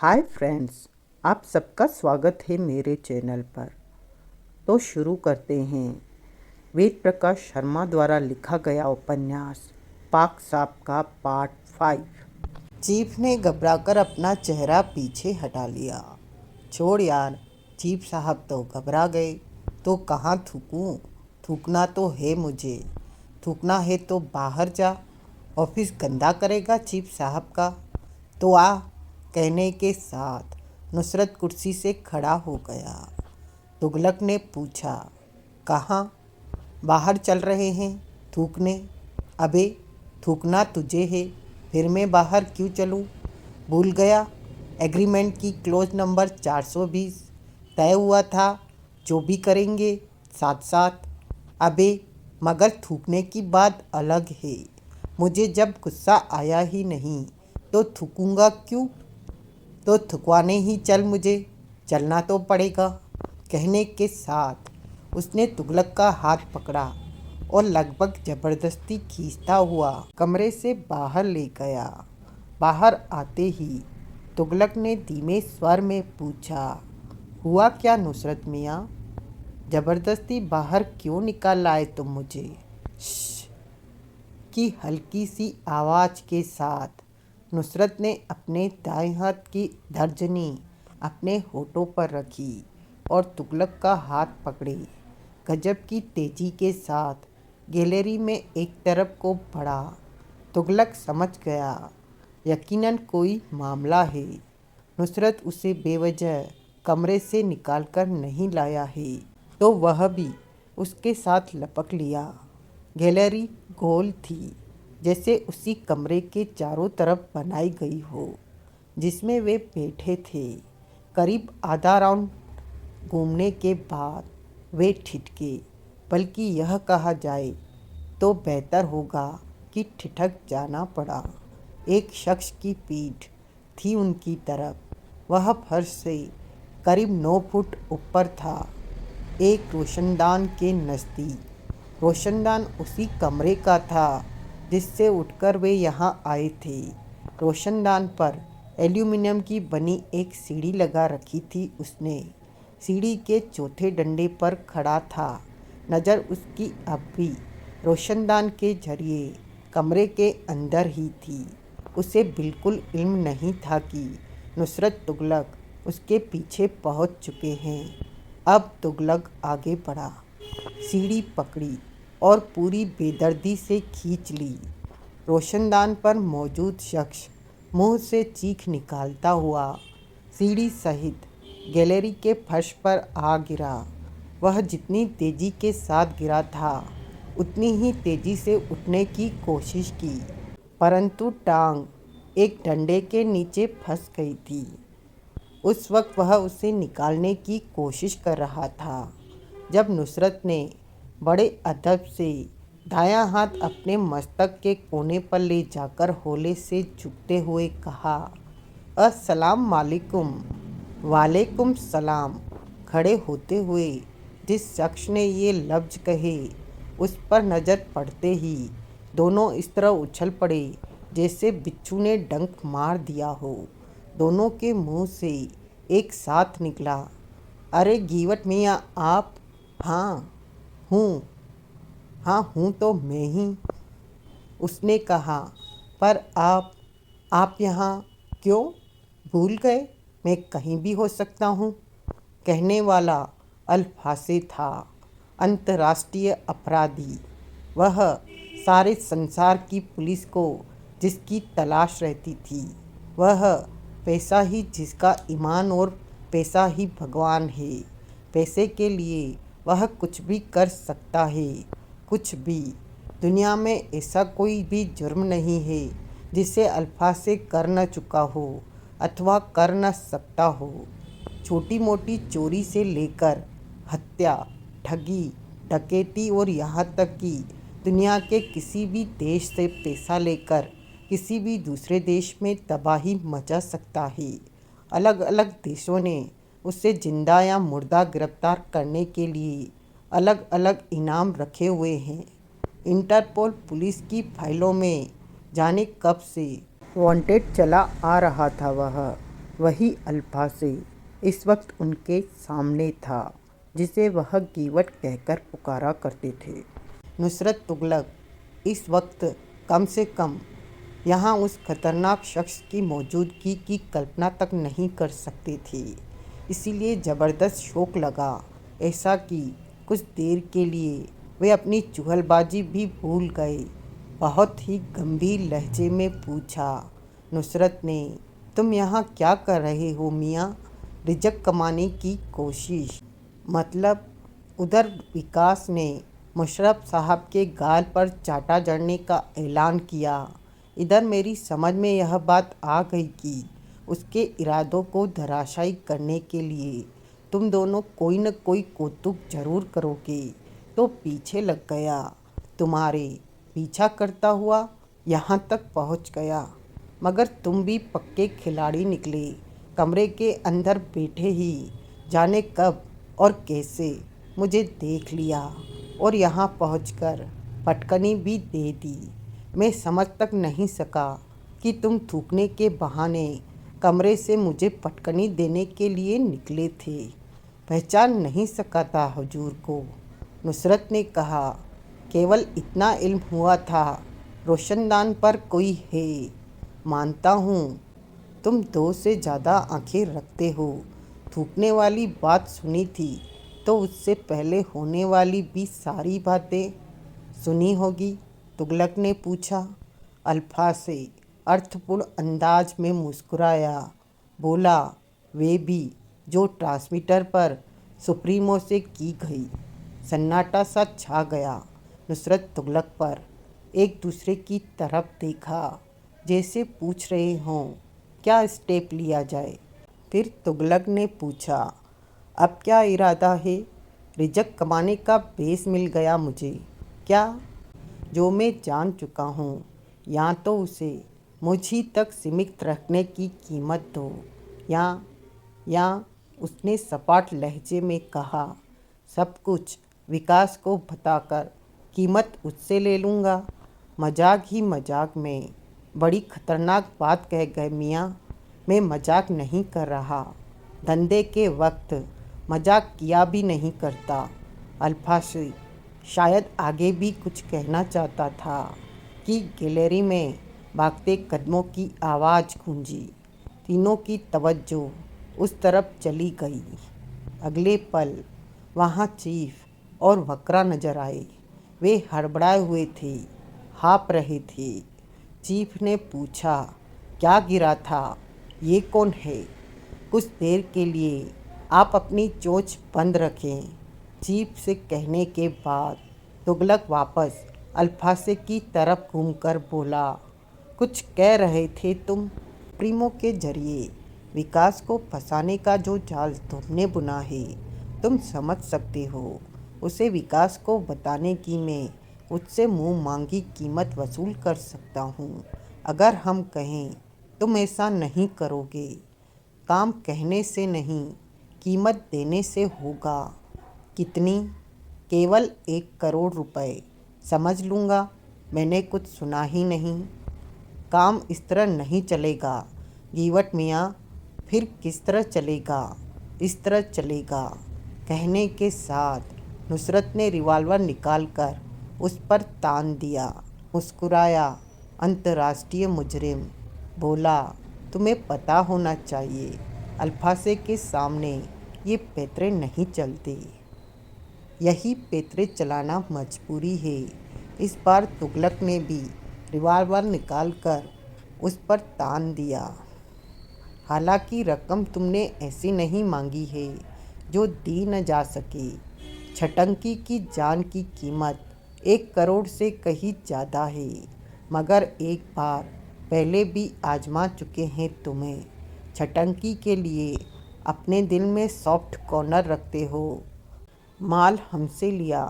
Hi friends, आप सबका स्वागत है मेरे चैनल पर। तो शुरू करते हैं वेद प्रकाश शर्मा द्वारा लिखा गया उपन्यास पाक साहब का पार्ट 5। चीफ ने घबराकर अपना चेहरा पीछे हटा लिया। छोड़ यार, चीफ साहब तो घबरा गए। तो कहाँ थूकूं? थूकना तो है मुझे। थूकना है तो बाहर जा, ऑफिस गंदा करेगा चीफ साहब का। तो आ, कहने के साथ नुसरत कुर्सी से खड़ा हो गया। तुगलक ने पूछा, कहाँ? बाहर चल रहे हैं थूकने। अबे, थूकना तुझे है, फिर मैं बाहर क्यों चलूँ? भूल गया एग्रीमेंट की क्लोज नंबर 420 तय हुआ था, जो भी करेंगे साथ साथ। अबे, मगर थूकने की बात अलग है। मुझे जब गुस्सा आया ही नहीं तो थूकूंगा क्यों? तो थुकवाने ही चल, मुझे चलना तो पड़ेगा। कहने के साथ उसने तुगलक का हाथ पकड़ा और लगभग ज़बरदस्ती खींचता हुआ कमरे से बाहर ले गया। बाहर आते ही तुगलक ने धीमे स्वर में पूछा, हुआ क्या नुसरत मियाँ? ज़बरदस्ती बाहर क्यों निकाल लाए तुम मुझे? श्श की हल्की सी आवाज़ के साथ नुसरत ने अपने दाएं हाथ की तर्जनी अपने होठों पर रखी और तुगलक का हाथ पकड़े। गजब की तेजी के साथ गैलरी में एक तरफ को बढ़ा। तुगलक समझ गया, यकीनन कोई मामला है। नुसरत उसे बेवजह कमरे से निकालकर नहीं लाया है, तो वह भी उसके साथ लपक लिया। गैलरी गोल थी, जैसे उसी कमरे के चारों तरफ बनाई गई हो जिसमें वे बैठे थे। करीब आधा राउंड घूमने के बाद वे ठिठके, बल्कि यह कहा जाए तो बेहतर होगा कि ठिठक जाना पड़ा। एक शख्स की पीठ थी उनकी तरफ। वह फर्श से करीब 9 फुट ऊपर था, एक रोशनदान के नज़दीक। रोशनदान उसी कमरे का था जिससे उठकर वे यहाँ आए थे। रोशनदान पर एल्यूमिनियम की बनी एक सीढ़ी लगा रखी थी उसने। सीढ़ी के चौथे डंडे पर खड़ा था। नज़र उसकी अब भी रोशनदान के जरिए कमरे के अंदर ही थी। उसे बिल्कुल इल्म नहीं था कि नुसरत तुगलक उसके पीछे पहुंच चुके हैं। अब तुगलक आगे बढ़ा, सीढ़ी पकड़ी और पूरी बेदर्दी से खींच ली। रोशनदान पर मौजूद शख्स मुंह से चीख निकालता हुआ सीढ़ी सहित गैलरी के फर्श पर आ गिरा। वह जितनी तेजी के साथ गिरा था, उतनी ही तेजी से उठने की कोशिश की, परंतु टांग एक डंडे के नीचे फंस गई थी। उस वक्त वह उसे निकालने की कोशिश कर रहा था जब नुसरत ने बड़े अदब से दायां हाथ अपने मस्तक के कोने पर ले जाकर होले से झुकते हुए कहा, अस्सलाम वालेकुम। वालेकुम सलाम। खड़े होते हुए जिस शख्स ने ये लफ्ज़ कहे, उस पर नज़र पड़ते ही दोनों इस तरह उछल पड़े जैसे बिच्छू ने डंक मार दिया हो। दोनों के मुंह से एक साथ निकला, अरे गीवट मियाँ आप? हाँ हूँ, हाँ हूँ तो मैं ही, उसने कहा। पर आप यहाँ क्यों? भूल गए मैं कहीं भी हो सकता हूँ? कहने वाला अल्फासे था, अंतर्राष्ट्रीय अपराधी। वह सारे संसार की पुलिस को जिसकी तलाश रहती थी। वह पैसा ही जिसका ईमान और पैसा ही भगवान है। पैसे के लिए वह कुछ भी कर सकता है, कुछ भी। दुनिया में ऐसा कोई भी जुर्म नहीं है जिसे अल्फासे कर न चुका हो अथवा कर न सकता हो। छोटी मोटी चोरी से लेकर हत्या, ठगी, डकैती और यहाँ तक कि दुनिया के किसी भी देश से पैसा लेकर किसी भी दूसरे देश में तबाही मचा सकता है। अलग अलग देशों ने उसे जिंदा या मुर्दा गिरफ्तार करने के लिए अलग अलग इनाम रखे हुए हैं। इंटरपोल पुलिस की फाइलों में जाने कब से वांटेड चला आ रहा था वह। वही अल्फा से इस वक्त उनके सामने था जिसे वह गीवट कहकर पुकारा करते थे। नुसरत तुगलक इस वक्त कम से कम यहाँ उस खतरनाक शख्स की मौजूदगी की कल्पना तक नहीं कर सकती थी। इसीलिए ज़बरदस्त शौक लगा, ऐसा कि कुछ देर के लिए वे अपनी चुगलबाजी भी भूल गए। बहुत ही गंभीर लहजे में पूछा नुसरत ने, तुम यहाँ क्या कर रहे हो मियाँ? रिजक कमाने की कोशिश मतलब? उधर विकास ने मुशर्रफ साहब के गाल पर चाटा जड़ने का ऐलान किया। इधर मेरी समझ में यह बात आ गई कि उसके इरादों को धराशायी करने के लिए तुम दोनों कोई न कोई कौतुक जरूर करोगे, तो पीछे लग गया। तुम्हारे पीछा करता हुआ यहाँ तक पहुँच गया, मगर तुम भी पक्के खिलाड़ी निकले। कमरे के अंदर बैठे ही जाने कब और कैसे मुझे देख लिया और यहाँ पहुंचकर पटकनी भी दे दी। मैं समझ तक नहीं सका कि तुम थूकने के बहाने कमरे से मुझे पटकनी देने के लिए निकले थे। पहचान नहीं सका था हुजूर को, नुसरत ने कहा। केवल इतना इल्म हुआ था रोशनदान पर कोई है। मानता हूँ तुम 2 से ज़्यादा आंखें रखते हो। थूकने वाली बात सुनी थी तो उससे पहले होने वाली भी सारी बातें सुनी होगी, तुगलक ने पूछा। अल्फा से अर्थपूर्ण अंदाज में मुस्कुराया, बोला, वे भी जो ट्रांसमीटर पर सुप्रीमो से की गई। सन्नाटा सा छा गया। नुसरत तुगलक पर एक दूसरे की तरफ देखा, जैसे पूछ रहे हों क्या स्टेप लिया जाए। फिर तुगलक ने पूछा, अब क्या इरादा है? रिजक कमाने का बेस मिल गया मुझे क्या? जो मैं जान चुका हूँ, या तो उसे मुझ ही तक सीमित रखने की कीमत दो, या उसने सपाट लहजे में कहा, सब कुछ विकास को बताकर कीमत उससे ले लूँगा। मजाक ही मजाक में बड़ी खतरनाक बात कह गए मियाँ। मैं मजाक नहीं कर रहा, धंधे के वक्त मजाक किया भी नहीं करता। अल्फा से शायद आगे भी कुछ कहना चाहता था कि गैलरी में भागते कदमों की आवाज़ गूंजी। तीनों की तवज्जो उस तरफ चली गई। अगले पल वहाँ चीफ और वक्रा नजर आए। वे हड़बड़ाए हुए थे, हाँफ रहे थे। चीफ ने पूछा, क्या गिरा था? ये कौन है? कुछ देर के लिए आप अपनी चोंच बंद रखें, चीफ से कहने के बाद तुगलक वापस अल्फासे की तरफ घूमकर बोला, कुछ कह रहे थे तुम? प्रीमो के जरिए विकास को फंसाने का जो जाल तुमने बुना है, तुम समझ सकते हो। उसे विकास को बताने की मैं उससे मुंह मांगी कीमत वसूल कर सकता हूँ। अगर हम कहें तुम ऐसा नहीं करोगे। काम कहने से नहीं, कीमत देने से होगा। कितनी? केवल 1 करोड़ रुपए। समझ लूँगा, मैंने कुछ सुना ही नहीं। काम इस तरह नहीं चलेगा गीवट मियाँ। फिर किस तरह चलेगा? इस तरह चलेगा। कहने के साथ नुसरत ने रिवॉल्वर निकालकर उस पर तान दिया। मुस्कुराया अंतर्राष्ट्रीय मुजरिम, बोला, तुम्हें पता होना चाहिए अल्फासे के सामने ये पैतरे नहीं चलते। यही पैतरे चलाना मजबूरी है। इस बार तुगलक ने भी रिवॉल्वर निकालकर उस पर तान दिया। हालांकि रकम तुमने ऐसी नहीं मांगी है जो दी न जा सके। छटंकी की जान की कीमत 1 करोड़ से कहीं ज़्यादा है, मगर एक बार पहले भी आजमा चुके हैं तुम्हें। छटंकी के लिए अपने दिल में सॉफ्ट कॉर्नर रखते हो। माल हमसे लिया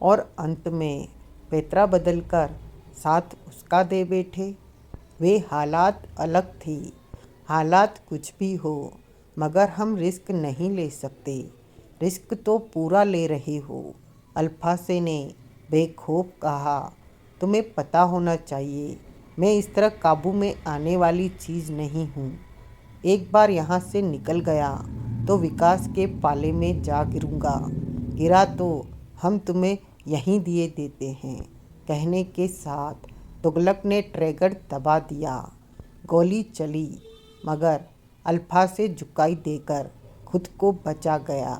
और अंत में पैतरा बदलकर साथ उसका दे बैठे। वे हालात अलग थे। हालात कुछ भी हो, मगर हम रिस्क नहीं ले सकते। रिस्क तो पूरा ले रहे हो, अल्फासे ने बेखौफ कहा। तुम्हें पता होना चाहिए, मैं इस तरह काबू में आने वाली चीज़ नहीं हूँ। एक बार यहाँ से निकल गया तो विकास के पाले में जा गिरूंगा। गिरा तो हम तुम्हें यहीं दिए देते हैं। कहने के साथ तुगलक ने ट्रिगर दबा दिया। गोली चली मगर अल्फा से झुकाई देकर खुद को बचा गया।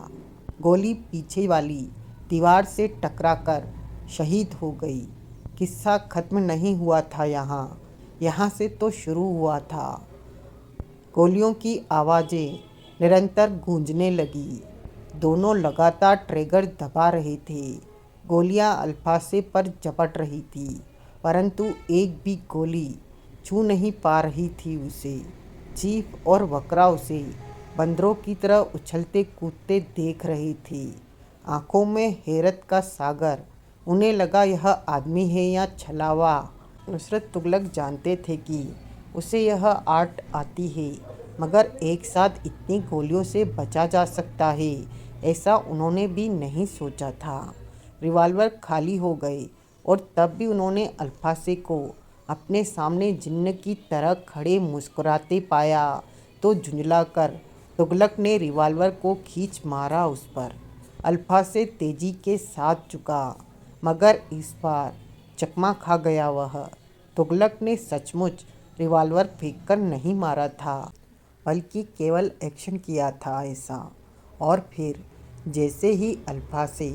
गोली पीछे वाली दीवार से टकराकर शहीद हो गई। किस्सा खत्म नहीं हुआ था यहाँ से तो शुरू हुआ था। गोलियों की आवाज़ें निरंतर गूंजने लगी। दोनों लगातार ट्रिगर दबा रहे थे। गोलियां अल्फा से पर झपट रही थी परंतु एक भी गोली छू नहीं पा रही थी उसे। चीफ और वक्रा उसे बंदरों की तरह उछलते कूदते देख रही थी, आंखों में हैरत का सागर। उन्हें लगा यह आदमी है या छलावा। नुसरत तुगलक जानते थे कि उसे यह आर्ट आती है मगर एक साथ इतनी गोलियों से बचा जा सकता है ऐसा उन्होंने भी नहीं सोचा था। रिवॉल्वर खाली हो गए और तब भी उन्होंने अल्फासे को अपने सामने जिन्न की तरह खड़े मुस्कुराते पाया तो झुंझलाकर तुगलक ने रिवॉल्वर को खींच मारा उस पर। अल्फासे तेजी के साथ झुका मगर इस बार चकमा खा गया वह। तुगलक ने सचमुच रिवॉल्वर फेंककर नहीं मारा था बल्कि केवल एक्शन किया था ऐसा। और फिर जैसे ही अल्फासे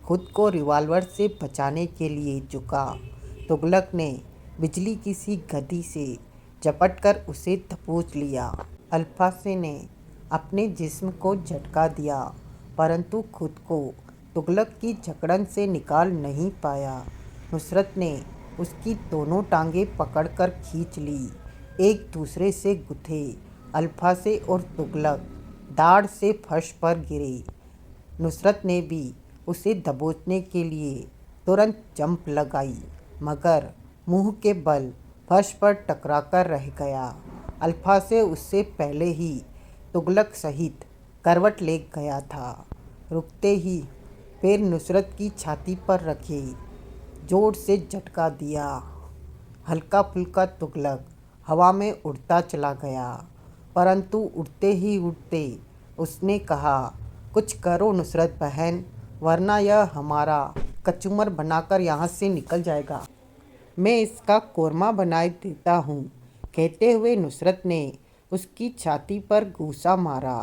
खुद को रिवॉल्वर से बचाने के लिए झुका, तुगलक ने बिजली की सी गति से झपटकर उसे दबोच लिया। अल्फासे ने अपने जिस्म को झटका दिया परंतु खुद को तुगलक की जकड़न से निकाल नहीं पाया। नुसरत ने उसकी दोनों टांगें पकड़कर खींच ली। एक दूसरे से गुथे अल्फासे और तुगलक दाढ़ से फर्श पर गिरे। नुसरत ने भी उसे दबोचने के लिए तुरंत जंप लगाई मगर मुंह के बल फर्श पर टकराकर रह गया। अल्फासे उससे पहले ही तुगलक सहित करवट ले गया था। रुकते ही पैर नुसरत की छाती पर रखे जोर से झटका दिया। हल्का फुल्का तुगलक हवा में उड़ता चला गया परंतु उड़ते ही उड़ते उसने कहा, कुछ करो नुसरत बहन वरना यह हमारा कचूमर बनाकर यहाँ से निकल जाएगा। मैं इसका कोरमा बनाए देता हूँ। कहते हुए नुसरत ने उसकी छाती पर घूंसा मारा।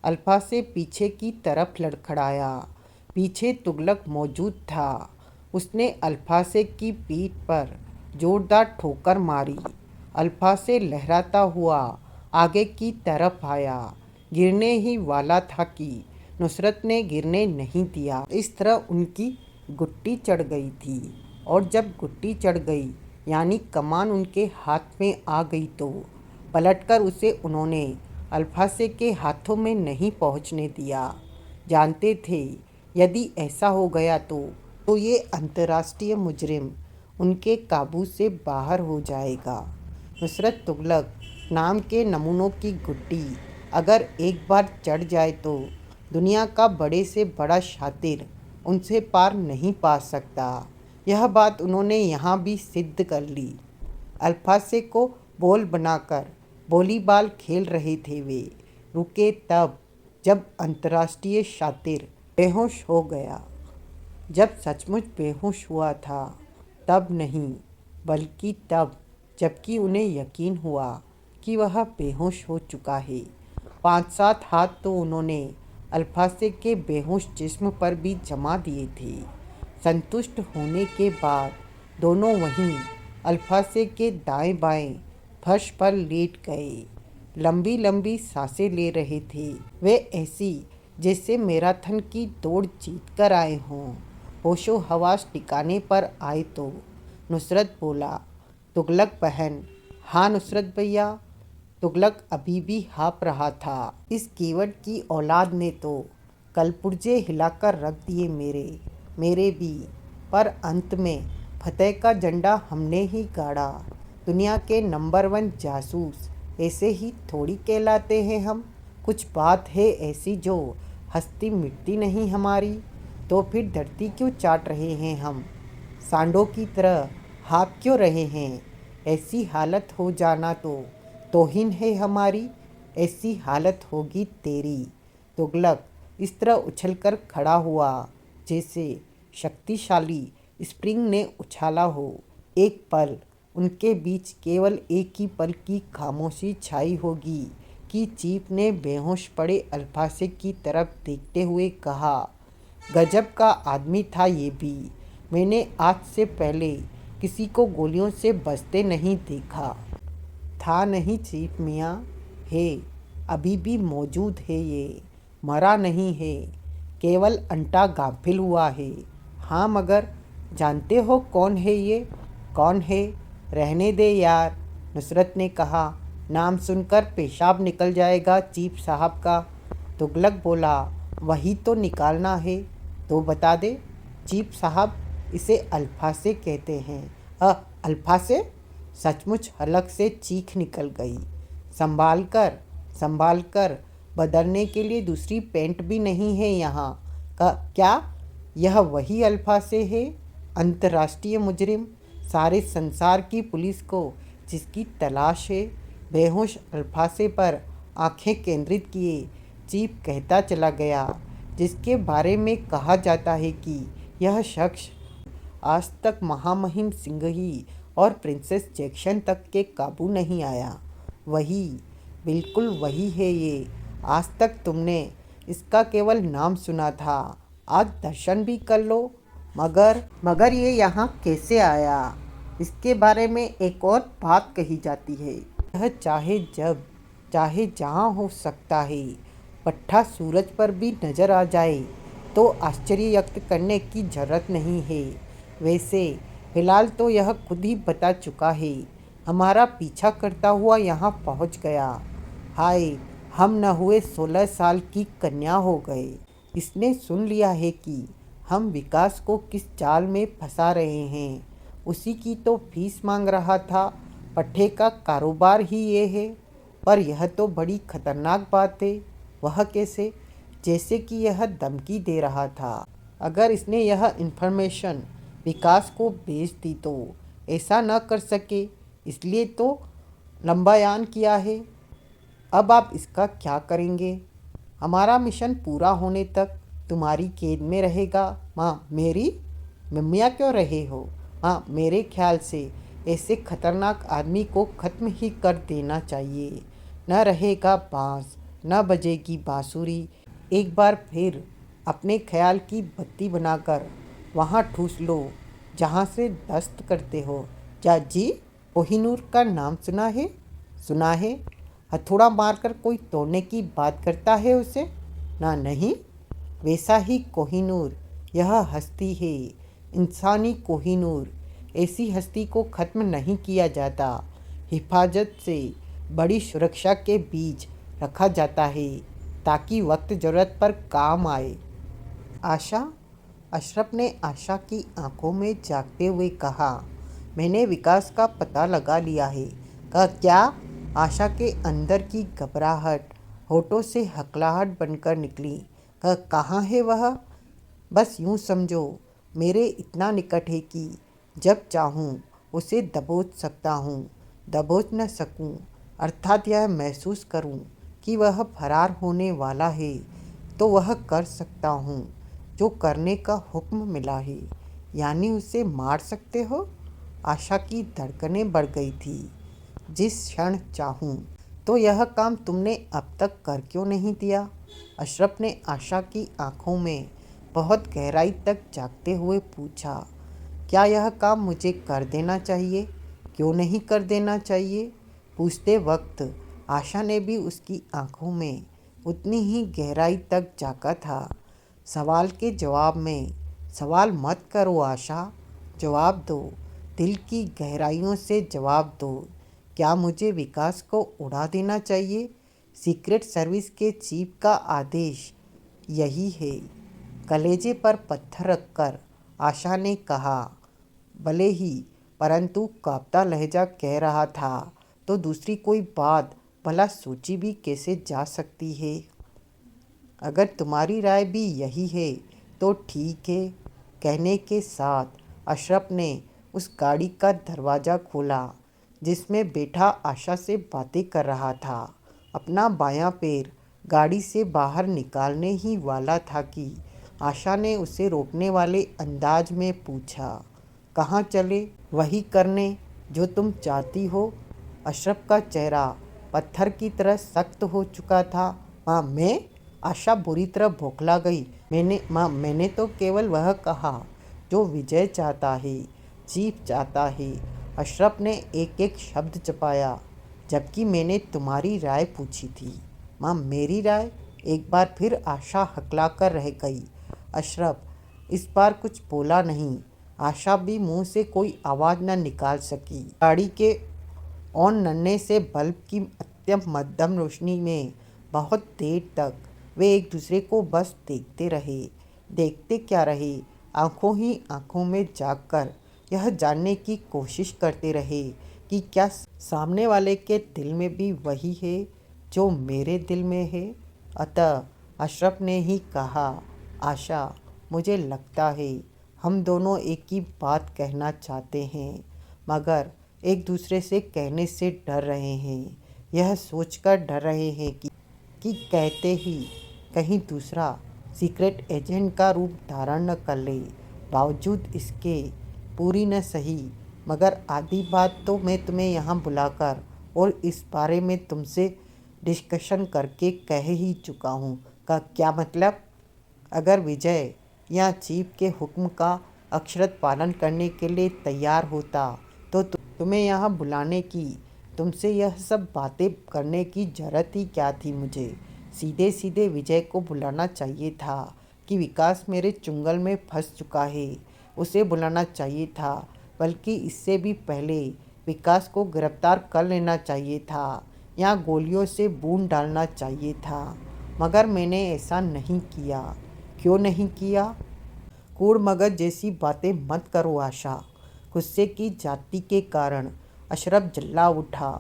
अल्फासे पीछे की तरफ लड़खड़ाया। पीछे तुगलक मौजूद था। उसने अल्फासे की पीठ पर जोरदार ठोकर मारी। अल्फासे लहराता हुआ आगे की तरफ आया। गिरने ही वाला था कि नुसरत ने गिरने नहीं दिया। इस तरह उनकी गुट्टी चढ़ गई थी और जब गुट्टी चढ़ गई यानी कमान उनके हाथ में आ गई तो पलटकर उसे उन्होंने अल्फासे के हाथों में नहीं पहुंचने दिया। जानते थे यदि ऐसा हो गया तो ये अंतर्राष्ट्रीय मुजरिम उनके काबू से बाहर हो जाएगा। नुसरत तुगलक नाम के नमूनों की गुड्डी अगर एक बार चढ़ जाए तो दुनिया का बड़े से बड़ा शातिर उनसे पार नहीं पा सकता। यह बात उन्होंने यहाँ भी सिद्ध कर ली। अल्फासे को बॉल बनाकर वॉलीबॉल खेल रहे थे वे। रुके तब जब अंतर्राष्ट्रीय शातिर बेहोश हो गया। जब सचमुच बेहोश हुआ था तब नहीं बल्कि तब जबकि उन्हें यकीन हुआ कि वह बेहोश हो चुका है। 5-7 हाथ तो उन्होंने अल्फासे के बेहोश जिस्म पर भी जमा दिए थे। संतुष्ट होने के बाद दोनों वहीं अल्फासे के दाएं बाएं फर्श पर लेट गए। लंबी लंबी सांसें ले रहे थे वे, ऐसी जैसे मैराथन की दौड़ जीत कर आए हों। होशो हवास ठिकाने पर आए तो नुसरत बोला, तुगलक बहन। हाँ नुसरत भैया। तुगलक अभी भी हाँफ रहा था। इस कीवट की औलाद ने तो कलपुर्जे हिलाकर रख दिए मेरे भी। पर अंत में फतेह का झंडा हमने ही गाड़ा। दुनिया के नंबर 1 जासूस ऐसे ही थोड़ी कहलाते हैं हम। कुछ बात है ऐसी जो हस्ती मिटती नहीं हमारी। तो फिर धरती क्यों चाट रहे हैं हम, सांडों की तरह हाँफ क्यों रहे हैं। ऐसी हालत हो जाना तो तौहीन है हमारी। ऐसी हालत होगी तेरी। तुगलक इस तरह उछलकर खड़ा हुआ जैसे शक्तिशाली स्प्रिंग ने उछाला हो। एक पल उनके बीच केवल एक ही पल की खामोशी छाई होगी कि चीफ ने बेहोश पड़े अल्फासे की तरफ देखते हुए कहा, गजब का आदमी था ये भी। मैंने आज से पहले किसी को गोलियों से बचते नहीं देखा। था नहीं चीफ मियाँ, है, अभी भी मौजूद है ये, मरा नहीं है, केवल अंटा गाफिल हुआ है। हाँ मगर जानते हो कौन है ये? कौन है? रहने दे यार, नुसरत ने कहा। नाम सुनकर पेशाब निकल जाएगा चीफ साहब का। तुगलक बोला, वही तो निकालना है तो बता दे। चीफ साहब, इसे अल्फासे कहते हैं। अल्फासे? सचमुच हलक से चीख निकल गई। संभाल कर, संभाल कर, बदलने के लिए दूसरी पेंट भी नहीं है यहाँ। क्या यह वही अल्फासे है? अंतर्राष्ट्रीय मुजरिम, सारे संसार की पुलिस को जिसकी तलाश है। बेहोश अल्फासे पर आंखें केंद्रित किए चीफ कहता चला गया, जिसके बारे में कहा जाता है कि यह शख्स आज तक महामहिम सिंघही और प्रिंसेस जैक्सन तक के काबू नहीं आया। वही, बिल्कुल वही है ये। आज तक तुमने इसका केवल नाम सुना था, आज दर्शन भी कर लो। मगर ये यहाँ कैसे आया? इसके बारे में एक और बात कही जाती है। यह चाहे जब चाहे जहाँ हो सकता है। पट्टा सूरज पर भी नजर आ जाए तो आश्चर्य व्यक्त करने की जरूरत नहीं है। वैसे फिलहाल तो यह खुद ही बता चुका है। हमारा पीछा करता हुआ यहाँ पहुँच गया। हाय, हम न हुए 16 साल की कन्या हो गए। इसने सुन लिया है कि हम विकास को किस जाल में फंसा रहे हैं। उसी की तो फीस मांग रहा था। पट्टे का कारोबार ही ये है। पर यह तो बड़ी खतरनाक बात है। वह कैसे? जैसे कि यह धमकी दे रहा था। अगर इसने यह इन्फॉर्मेशन विकास को बेच दी तो ऐसा न कर सके, इसलिए तो लंबायान किया है। अब आप इसका क्या करेंगे? हमारा मिशन पूरा होने तक तुम्हारी कैद में रहेगा। माँ मेरी, मम्मिया क्यों रहे हो? हाँ, मेरे ख्याल से ऐसे खतरनाक आदमी को ख़त्म ही कर देना चाहिए। न रहेगा बांस, न बजेगी बांसुरी। एक बार फिर अपने ख्याल की बत्ती बनाकर वहाँ ठूस लो जहाँ से दस्त करते हो। जी, कोहिनूर का नाम सुना है? सुना है। हथौड़ा मारकर कोई तोड़ने की बात करता है उसे? ना, नहीं। वैसा ही कोहिनूर यह हस्ती है, इंसानी कोहिनूर। ऐसी हस्ती को ख़त्म नहीं किया जाता, हिफाजत से बड़ी सुरक्षा के बीच रखा जाता है ताकि वक्त ज़रूरत पर काम आए। आशा? अशरफ ने आशा की आंखों में झांकते हुए कहा, मैंने विकास का पता लगा लिया है। क्या? आशा के अंदर की घबराहट होठों से हकलाहट बनकर निकली। कहाँ है वह? बस यूँ समझो, मेरे इतना निकट है कि जब चाहूँ उसे दबोच सकता हूँ। दबोच न सकूँ अर्थात यह महसूस करूँ कि वह फरार होने वाला है तो वह कर सकता हूँ जो करने का हुक्म मिला है। यानी उसे मार सकते हो? आशा की धड़कनें बढ़ गई थी। जिस क्षण चाहूँ। तो यह काम तुमने अब तक कर क्यों नहीं दिया? अशरफ ने आशा की आंखों में बहुत गहराई तक झांकते हुए पूछा। क्या यह काम मुझे कर देना चाहिए? क्यों नहीं कर देना चाहिए? पूछते वक्त आशा ने भी उसकी आंखों में उतनी ही गहराई तक झांका था। सवाल के जवाब में सवाल मत करो आशा, जवाब दो, दिल की गहराइयों से जवाब दो। क्या मुझे विकास को उड़ा देना चाहिए? सीक्रेट सर्विस के चीफ का आदेश यही है। कलेजे पर पत्थर रखकर आशा ने कहा, भले ही, परंतु कांपता लहजा कह रहा था तो दूसरी कोई बात भला सोची भी कैसे जा सकती है। अगर तुम्हारी राय भी यही है तो ठीक है। कहने के साथ अशरफ ने उस गाड़ी का दरवाज़ा खोला जिसमें बैठा आशा से बातें कर रहा था। अपना बायां पैर गाड़ी से बाहर निकालने ही वाला था कि आशा ने उसे रोकने वाले अंदाज में पूछा, कहाँ चले? वही करने जो तुम चाहती हो। अशरफ का चेहरा पत्थर की तरह सख्त हो चुका था। माँ, मैं? आशा बुरी तरह बौखला गई। मैंने तो केवल वह कहा जो विजय चाहता है, जीत चाहता है। अशरफ ने एक एक शब्द चपाया। जबकि मैंने तुम्हारी राय पूछी थी। माँ, मेरी राय? एक बार फिर आशा हकला कर रह गई। अशरफ इस बार कुछ बोला नहीं। आशा भी मुंह से कोई आवाज़ न निकाल सकी। गाड़ी के ऑन नन्हे से बल्ब की अत्यंत मध्यम रोशनी में बहुत देर तक वे एक दूसरे को बस देखते रहे। देखते क्या रहे, आंखों ही आंखों में झांककर यह जानने की कोशिश करते रहे कि क्या सामने वाले के दिल में भी वही है जो मेरे दिल में है। अतः अशरफ ने ही कहा, आशा, मुझे लगता है हम दोनों एक ही बात कहना चाहते हैं, मगर एक दूसरे से कहने से डर रहे हैं। यह सोचकर डर रहे हैं कि कहते ही कहीं दूसरा सीक्रेट एजेंट का रूप धारण न कर ले। बावजूद इसके पूरी न सही, मगर आधी बात तो मैं तुम्हें यहाँ बुलाकर और इस बारे में तुमसे डिस्कशन करके कह ही चुका हूँ। का क्या मतलब? अगर विजय या चीफ के हुक्म का अक्षरशः पालन करने के लिए तैयार होता तो तुम्हें यहाँ बुलाने की, तुमसे यह सब बातें करने की जरूरत ही क्या थी? मुझे सीधे सीधे विजय को बुलाना चाहिए था कि विकास मेरे चुंगल में फंस चुका है, उसे बुलाना चाहिए था। बल्कि इससे भी पहले विकास को गिरफ्तार कर लेना चाहिए था या गोलियों से बूंद डालना चाहिए था। मगर मैंने ऐसा नहीं किया। क्यों नहीं किया? कूड़ मगज जैसी बातें मत करो आशा। गुस्से की जाति के कारण अशरफ जल्ला उठा।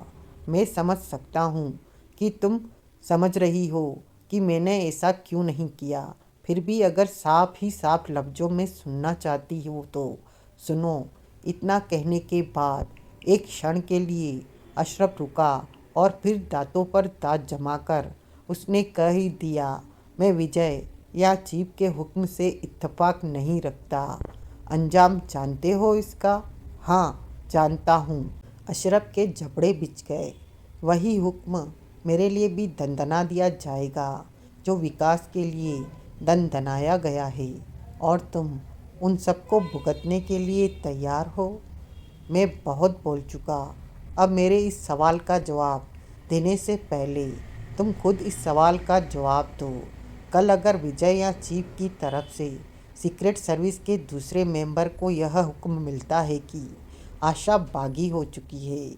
मैं समझ सकता हूँ कि तुम समझ रही हो कि मैंने ऐसा क्यों नहीं किया। फिर भी अगर साफ ही साफ लफ्ज़ों में सुनना चाहती हो तो सुनो। इतना कहने के बाद एक क्षण के लिए अशरफ रुका और फिर दांतों पर दांत जमाकर उसने कह ही दिया, मैं विजय या चीफ के हुक्म से इत्तेफाक नहीं रखता। अंजाम जानते हो इसका? हाँ, जानता हूँ। अशरफ के जबड़े बिछ गए। वही हुक्म मेरे लिए भी दंदना दिया जाएगा जो विकास के लिए दंदनाया गया है, और तुम उन सबको भुगतने के लिए तैयार हो। मैं बहुत बोल चुका। अब मेरे इस सवाल का जवाब देने से पहले तुम खुद इस सवाल का जवाब दो। कल अगर विजय या चीफ की तरफ से सीक्रेट सर्विस के दूसरे मेंबर को यह हुक्म मिलता है कि आशा बागी हो चुकी है,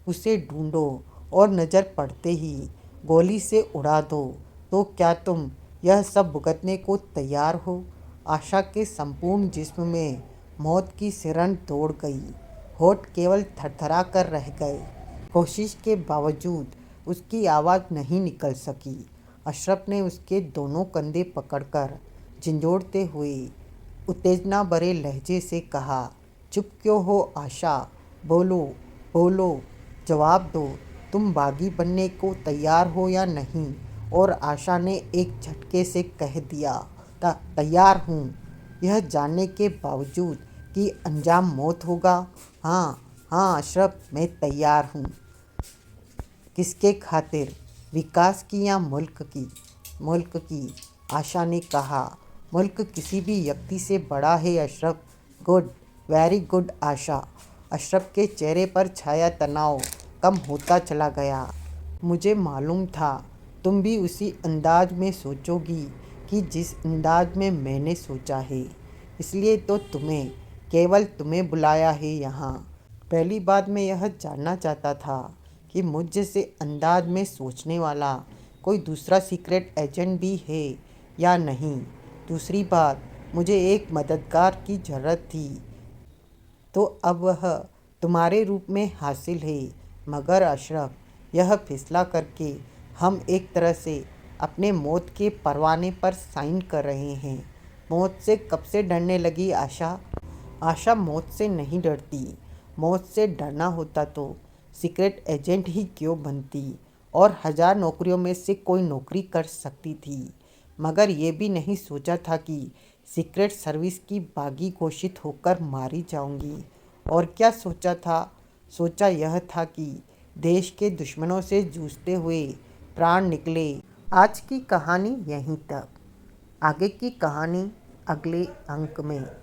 उसे ढूंढो और नज़र पड़ते ही गोली से उड़ा दो, तो क्या तुम यह सब भुगतने को तैयार हो? आशा के संपूर्ण जिस्म में मौत की सिरन दौड़ गई। होठ केवल थरथरा कर रह गए। कोशिश के बावजूद उसकी आवाज़ नहीं निकल सकी। अशरफ ने उसके दोनों कंधे पकड़कर झंझोड़ते हुए उत्तेजना भरे लहजे से कहा, चुप क्यों हो आशा? बोलो बोलो, जवाब दो। तुम बागी बनने को तैयार हो या नहीं? और आशा ने एक झटके से कह दिया, तैयार हूँ, यह जानने के बावजूद कि अंजाम मौत होगा। हाँ हाँ अशरफ, मैं तैयार हूँ। किसके खातिर? विकास की या मुल्क की? मुल्क की, आशा ने कहा। मुल्क किसी भी व्यक्ति से बड़ा है अशरफ। गुड, वेरी गुड आशा। अशरफ के चेहरे पर छाया तनाव कम होता चला गया। मुझे मालूम था तुम भी उसी अंदाज में सोचोगी कि जिस अंदाज में मैंने सोचा है, इसलिए तो केवल तुम्हें बुलाया है यहाँ। पहली बात मैं यह जानना चाहता था कि मुझ जैसे अंदाज में सोचने वाला कोई दूसरा सीक्रेट एजेंट भी है या नहीं। दूसरी बात, मुझे एक मददगार की ज़रूरत थी, तो अब वह तुम्हारे रूप में हासिल है। मगर अशरफ, यह फैसला करके हम एक तरह से अपने मौत के परवाने पर साइन कर रहे हैं। मौत से कब से डरने लगी आशा? आशा मौत से नहीं डरती। मौत से डरना होता तो सीक्रेट एजेंट ही क्यों बनती? और 1000 नौकरियों में से कोई नौकरी कर सकती थी, मगर ये भी नहीं सोचा था कि सीक्रेट सर्विस की बागी घोषित होकर मारी जाऊंगी। और क्या सोचा था? सोचा यह था कि देश के दुश्मनों से जूझते हुए प्राण निकले। आज की कहानी यहीं तक। आगे की कहानी अगले अंक में।